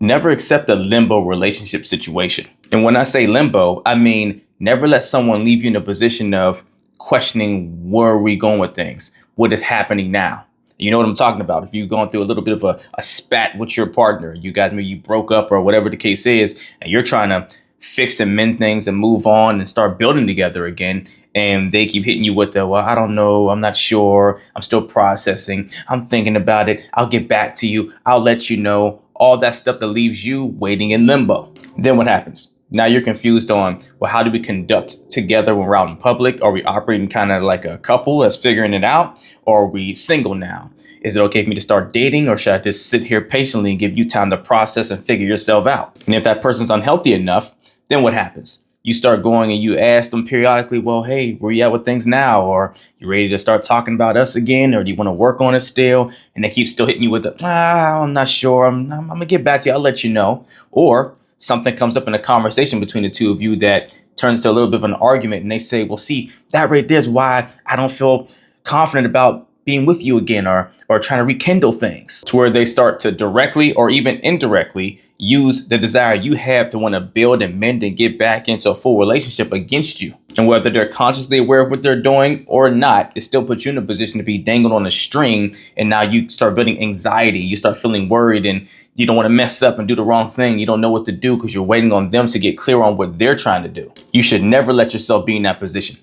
Never accept a limbo relationship situation. And when I say limbo, I mean never let someone leave you in a position of questioning where are we going with things? What is happening now? You know what I'm talking about. If you're going through a little bit of a spat with your partner, you guys maybe you broke up or whatever the case is, and you're trying to fix and mend things and move on and start building together again. And they keep hitting you with the, well, I don't know. I'm not sure. I'm still processing. I'm thinking about it. I'll get back to you. I'll let you know. All that stuff that leaves you waiting in limbo. Then what happens? Now you're confused on, well, how do we conduct together when we're out in public? Are we operating kind of like a couple that's figuring it out? Or are we single now? Is it okay for me to start dating, or should I just sit here patiently and give you time to process and figure yourself out? And if that person's unhealthy enough, then what happens? You start going and you ask them periodically, well, hey, where you at with things now? Or you ready to start talking about us again? Or do you want to work on it still? And they keep still hitting you with the, I'm not sure. I'm going to get back to you. I'll let you know. Or something comes up in a conversation between the two of you that turns to a little bit of an argument. And they say, well, see, that right there is why I don't feel confident about being with you again, or trying to rekindle things, to where they start to directly or even indirectly use the desire you have to want to build and mend and get back into a full relationship against you. And whether they're consciously aware of what they're doing or not, it still puts you in a position to be dangled on a string. And now you start building anxiety. You start feeling worried and you don't want to mess up and do the wrong thing. You don't know what to do because you're waiting on them to get clear on what they're trying to do. You should never let yourself be in that position.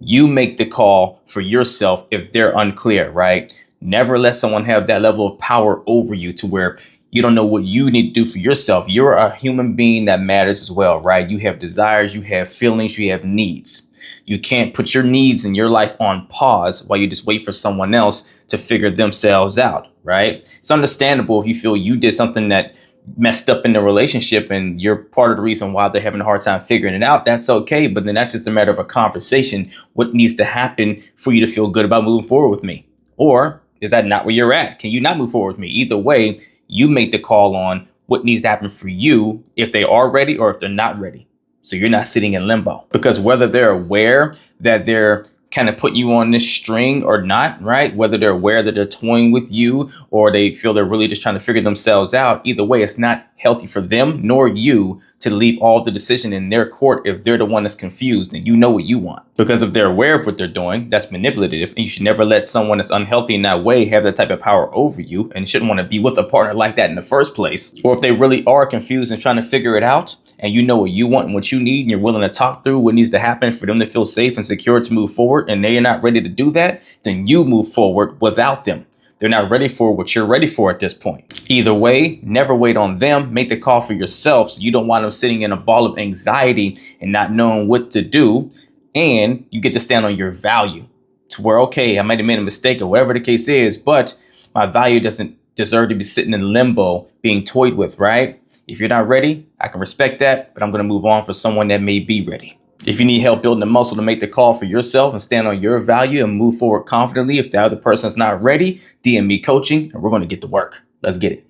You make the call for yourself if they're unclear, right? Never let someone have that level of power over you to where you don't know what you need to do for yourself. You're a human being that matters as well, right? You have desires, you have feelings, you have needs. You can't put your needs in your life on pause while you just wait for someone else to figure themselves out, right? It's understandable if you feel you did something that messed up in the relationship and you're part of the reason why they're having a hard time figuring it out. That's okay. But then that's just a matter of a conversation. What needs to happen for you to feel good about moving forward with me? Or is that not where you're at? Can you not move forward with me? Either way, you make the call on what needs to happen for you if they are ready or if they're not ready. So you're not sitting in limbo, because whether they're aware that they're kind of put you on this string or not, right? Whether they're aware that they're toying with you or they feel they're really just trying to figure themselves out. Either way, it's not healthy for them nor you to leave all the decision in their court if they're the one that's confused and you know what you want. Because if they're aware of what they're doing, that's manipulative. And you should never let someone that's unhealthy in that way have that type of power over you, and shouldn't want to be with a partner like that in the first place. Or if they really are confused and trying to figure it out, and you know what you want and what you need, and you're willing to talk through what needs to happen for them to feel safe and secure to move forward, and they're not ready to do that, then you move forward without them. They're not ready for what you're ready for at this point. Either way, never wait on them. Make the call for yourself so you don't wind up sitting in a ball of anxiety and not knowing what to do. And you get to stand on your value to where, okay, I might have made a mistake or whatever the case is, but my value doesn't deserve to be sitting in limbo being toyed with, right? If you're not ready, I can respect that, but I'm going to move on for someone that may be ready. If you need help building the muscle to make the call for yourself and stand on your value and move forward confidently, if the other person's not ready, DM me coaching and we're going to get to work. Let's get it.